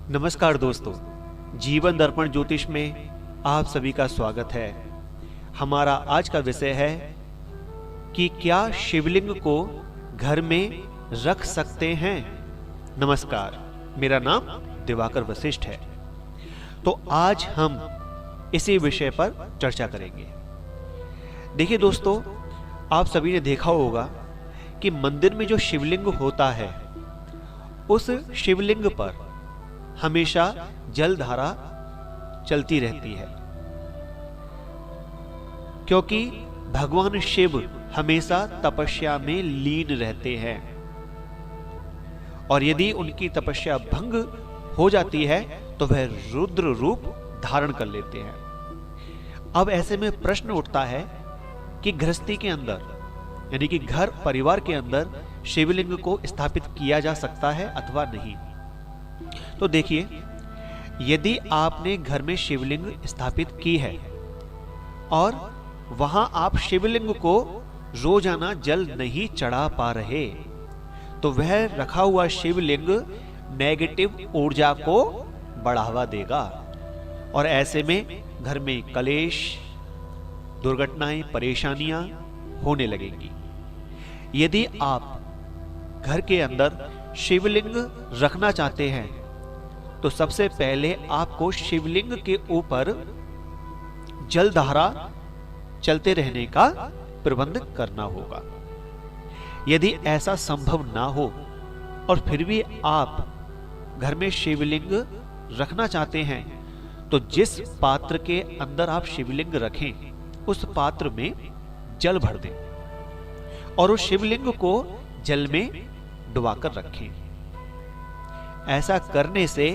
नमस्कार दोस्तों, जीवन दर्पण ज्योतिष में आप सभी का स्वागत है। हमारा आज का विषय है कि क्या शिवलिंग को घर में रख सकते हैं। नमस्कार, मेरा नाम दिवाकर वशिष्ठ है। तो आज हम इसी विषय पर चर्चा करेंगे। देखिए दोस्तों, आप सभी ने देखा होगा कि मंदिर में जो शिवलिंग होता है उस शिवलिंग पर हमेशा जलधारा चलती रहती है, क्योंकि भगवान शिव हमेशा तपस्या में लीन रहते हैं और यदि उनकी तपस्या भंग हो जाती है तो वह रुद्र रूप धारण कर लेते हैं। अब ऐसे में प्रश्न उठता है कि गृहस्थी के अंदर यानी कि घर परिवार के अंदर शिवलिंग को स्थापित किया जा सकता है अथवा नहीं। तो देखिए, यदि आपने घर में शिवलिंग स्थापित की है और वहां आप शिवलिंग को रोजाना जल नहीं चढ़ा पा रहे, तो वह रखा हुआ शिवलिंग नेगेटिव ऊर्जा को बढ़ावा देगा और ऐसे में घर में कलेश, दुर्घटनाएं, परेशानियां होने लगेंगी। यदि आप घर के अंदर शिवलिंग रखना चाहते हैं तो सबसे पहले आपको शिवलिंग के ऊपर जलधारा चलते रहने का प्रबंध करना होगा। यदि ऐसा संभव ना हो और फिर भी आप घर में शिवलिंग रखना चाहते हैं तो जिस पात्र के अंदर आप शिवलिंग रखें उस पात्र में जल भर दें और उस शिवलिंग को जल में डुबाकर रखें। ऐसा करने से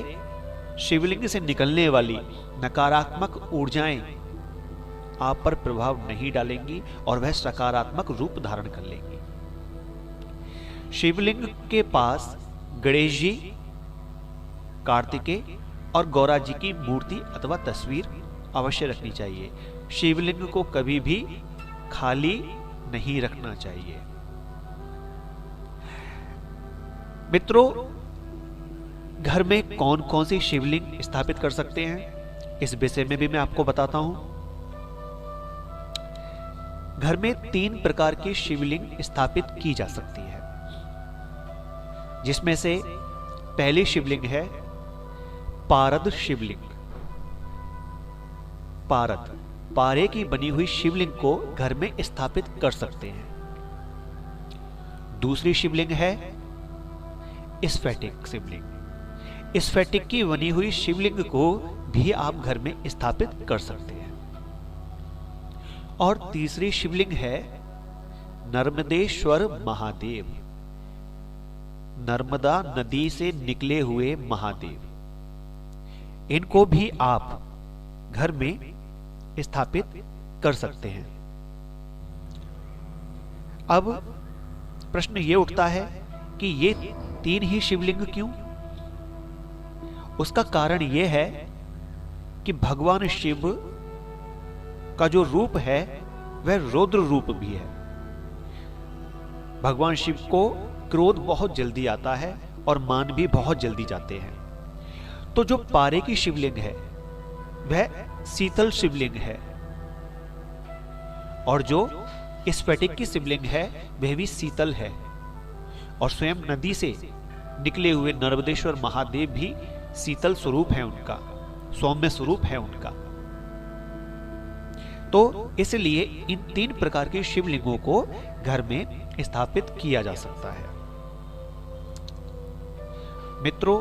शिवलिंग से निकलने वाली नकारात्मक ऊर्जाएं आप पर प्रभाव नहीं डालेंगी और वह सकारात्मक रूप धारण कर लेंगी। शिवलिंग के पास गणेश जी, कार्तिकेय और गौरा जी की मूर्ति अथवा तस्वीर अवश्य रखनी चाहिए। शिवलिंग को कभी भी खाली नहीं रखना चाहिए। मित्रों, घर में कौन कौन सी शिवलिंग स्थापित कर सकते हैं, इस विषय में भी मैं आपको बताता हूं। घर में 3 प्रकार की शिवलिंग स्थापित की जा सकती है, जिसमें से पहली शिवलिंग है पारद शिवलिंग। पारद, पारे की बनी हुई शिवलिंग को घर में स्थापित कर सकते हैं। दूसरी शिवलिंग है स्फटिक शिवलिंग। स्फटिक की बनी हुई शिवलिंग को भी आप घर में स्थापित कर सकते हैं। और तीसरी शिवलिंग है नर्मदेश्वर महादेव, नर्मदा नदी से निकले हुए महादेव। इनको भी आप घर में स्थापित कर सकते हैं। अब प्रश्न ये उठता है कि ये 3 ही शिवलिंग क्यों? उसका कारण यह है कि भगवान शिव का जो रूप है वह रुद्र रूप भी है। भगवान शिव को क्रोध बहुत जल्दी आता है और मान भी बहुत जल्दी जाते हैं। तो जो पारे की शिवलिंग है वह शीतल शिवलिंग है और जो स्फटिक की शिवलिंग है वह भी शीतल है और स्वयं नदी से निकले हुए नर्मदेश्वर महादेव भी शीतल स्वरूप है उनका, सौम्य स्वरूप है उनका। तो इसलिए इन 3 प्रकार के शिवलिंगों को घर में स्थापित किया जा सकता है। मित्रों,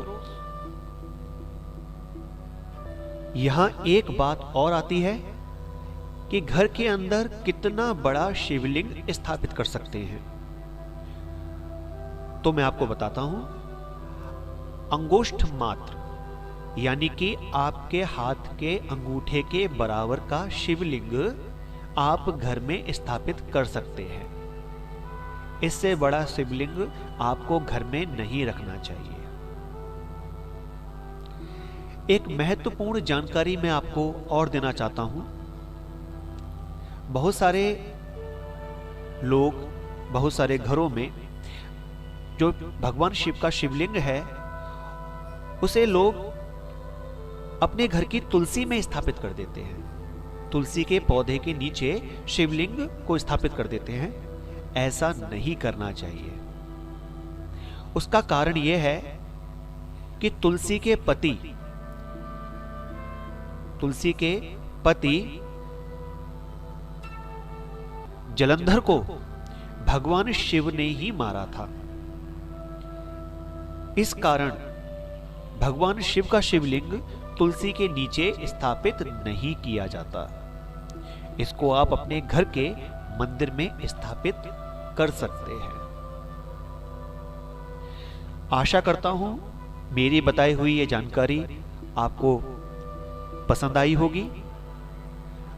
यहां एक बात और आती है कि घर के अंदर कितना बड़ा शिवलिंग स्थापित कर सकते हैं। तो मैं आपको बताता हूं, अंगुष्ठ मात्र यानी कि आपके हाथ के अंगूठे के बराबर का शिवलिंग आप घर में स्थापित कर सकते हैं। इससे बड़ा शिवलिंग आपको घर में नहीं रखना चाहिए। एक महत्वपूर्ण जानकारी मैं आपको और देना चाहता हूं। बहुत सारे लोग, बहुत सारे घरों में जो भगवान शिव का शिवलिंग है उसे लोग अपने घर की तुलसी में स्थापित कर देते हैं। तुलसी के पौधे के नीचे शिवलिंग को स्थापित कर देते हैं। ऐसा नहीं करना चाहिए। उसका कारण यह है कि तुलसी के पति जलंधर को भगवान शिव ने ही मारा था। इस कारण भगवान शिव का शिवलिंग तुलसी के नीचे स्थापित नहीं किया जाता। इसको आप अपने घर के मंदिर में स्थापित कर सकते हैं। आशा करता हूं मेरी बताई हुई ये जानकारी आपको पसंद आई होगी।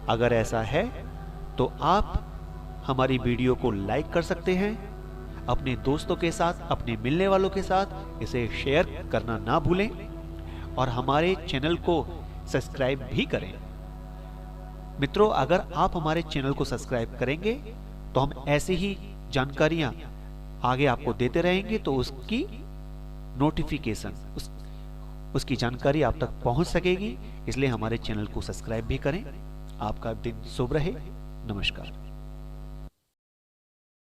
अगर ऐसा है तो आप हमारी वीडियो को लाइक कर सकते हैं। अपने दोस्तों के साथ, अपने मिलने वालों के साथ इसे शेयर करना ना भूलें और हमारे चैनल को सब्सक्राइब भी करें। मित्रों, अगर आप हमारे चैनल को सब्सक्राइब करेंगे तो हम ऐसी ही जानकारियां आगे आपको देते रहेंगे, तो उसकी नोटिफिकेशन, उसकी जानकारी आप तक पहुंच सकेगी। इसलिए हमारे चैनल को सब्सक्राइब भी करें। आपका दिन शुभ रहे। नमस्कार।